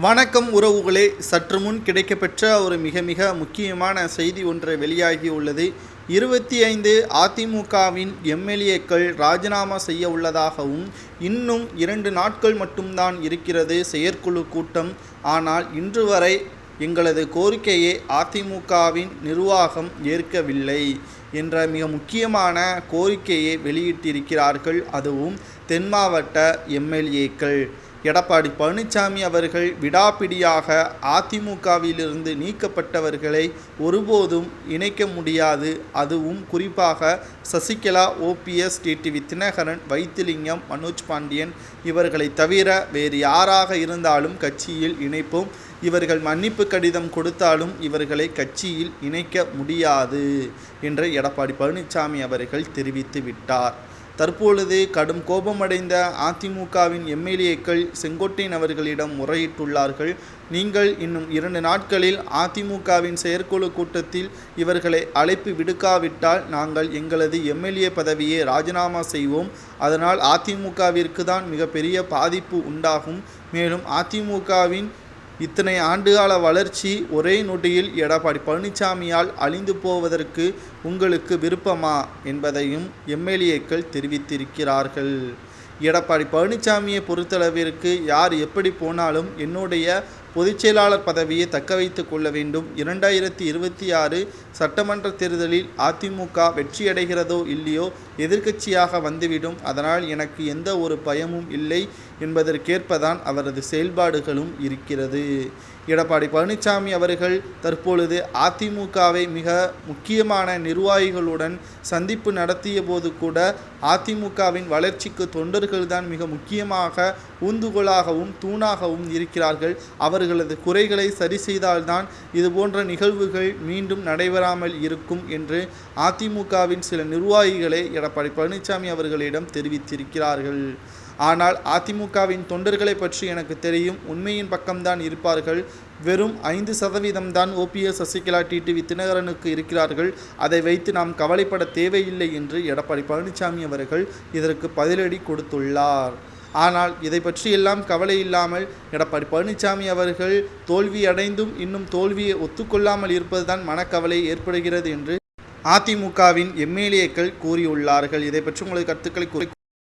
வணக்கம் உறவுகளே, சற்று முன் கிடைக்கப்பெற்ற ஒரு மிக மிக முக்கியமான செய்தி ஒன்று வெளியாகியுள்ளது. 25 அதிமுகவின் எம்எல்ஏக்கள் ராஜினாமா செய்ய உள்ளதாகவும், இன்னும் 2 நாட்கள் மட்டும்தான் இருக்கிறது செயற்குழு கூட்டம். ஆனால் இன்று வரை எங்களது கோரிக்கையை அதிமுகவின் நிர்வாகம் ஏற்கவில்லை என்ற மிக முக்கியமான கோரிக்கையை வெளியிட்டிருக்கிறார்கள். அதுவும் தென் மாவட்ட எம்எல்ஏக்கள். எடப்பாடி பழனிசாமி அவர்கள் விடாப்பிடியாக அதிமுகவிலிருந்து நீக்கப்பட்டவர்களை ஒருபோதும் இணைக்க முடியாது. அதுவும் குறிப்பாக சசிகலா, ஓபிஎஸ், டிடிவி தினகரன், வைத்திலிங்கம், மனோஜ் பாண்டியன் இவர்களை தவிர வேறு யாராக இருந்தாலும் கட்சியில் இணைப்போம். இவர்கள் மன்னிப்பு கடிதம் கொடுத்தாலும் இவர்களை கட்சியில் இணைக்க முடியாது என்று எடப்பாடி பழனிசாமி அவர்கள் தெரிவித்து விட்டார். தற்பொழுது கடும் கோபமடைந்த அதிமுகவின் எம்எல்ஏக்கள் செங்கோட்டையன் அவர்களிடம் முறையிட்டுள்ளார்கள். நீங்கள் இன்னும் 2 நாட்களில் அதிமுகவின் செயற்குழு கூட்டத்தில் இவர்களை அழைப்பு விடுக்காவிட்டால் நாங்கள் எங்களது எம்எல்ஏ பதவியை ராஜினாமா செய்வோம். அதனால் அதிமுகவிற்கு தான் மிகப்பெரிய பாதிப்பு உண்டாகும். மேலும் அதிமுகவின் இத்தனை ஆண்டுகால வளர்ச்சி ஒரே நொடியில் எடப்பாடி பழனிசாமியால் அழிந்து போவதற்கு உங்களுக்கு விருப்பமா என்பதையும் எம்எல்ஏக்கள் தெரிவித்திருக்கிறார்கள். எடப்பாடி பழனிசாமியை பொறுத்தளவிற்கு யார் எப்படி போனாலும் என்னுடைய பொதுச்செயலாளர் பதவியை தக்க வைத்து கொள்ள வேண்டும். 2026 சட்டமன்ற தேர்தலில் அதிமுக வெற்றியடைகிறதோ இல்லையோ எதிர்க்கட்சியாக வந்துவிடும். அதனால் எனக்கு எந்த ஒரு பயமும் இல்லை என்பதற்கேற்பதான் அவரது செயல்பாடுகளும் இருக்கிறது. எடப்பாடி பழனிசாமி அவர்கள் தற்பொழுது அதிமுகவை மிக முக்கியமான நிர்வாகிகளுடன் சந்திப்பு நடத்திய போது கூட அதிமுகவின் வளர்ச்சிக்கு தொண்டர்கள்தான் மிக முக்கியமாக ஊந்துகோலாகவும் தூணாகவும் இருக்கிறார்கள். அவர்களது குறைகளை சரி செய்தால்தான் இதுபோன்ற நிகழ்வுகள் மீண்டும் நடைபெறாமல் இருக்கும் என்று அதிமுகவின் சில நிர்வாகிகளை எடப்பாடி பழனிசாமி அவர்களிடம் தெரிவித்திருக்கிறார்கள். ஆனால் அதிமுகவின் தொண்டர்களை பற்றி எனக்கு தெரியும். உண்மையின் பக்கம்தான் இருப்பார்கள். வெறும் 5% தான் ஓபிஎஸ், சசிகலா, டிடிவி தினகரனுக்கு இருக்கிறார்கள். அதை வைத்து நாம் கவலைப்பட தேவையில்லை என்று எடப்பாடி பழனிசாமி அவர்கள் இதற்கு பதிலடி கொடுத்துள்ளார். ஆனால் இதை பற்றியெல்லாம் கவலை இல்லாமல் எடப்பாடி பழனிசாமி அவர்கள் தோல்வி அடைந்தும் இன்னும் தோல்வியை ஒத்துக்கொள்ளாமல் இருப்பதுதான் மனக்கவலை ஏற்படுகிறது என்று அதிமுகவின் எம்எல்ஏக்கள் கூறியுள்ளார்கள். இதை பற்றி உங்களது கருத்துக்களை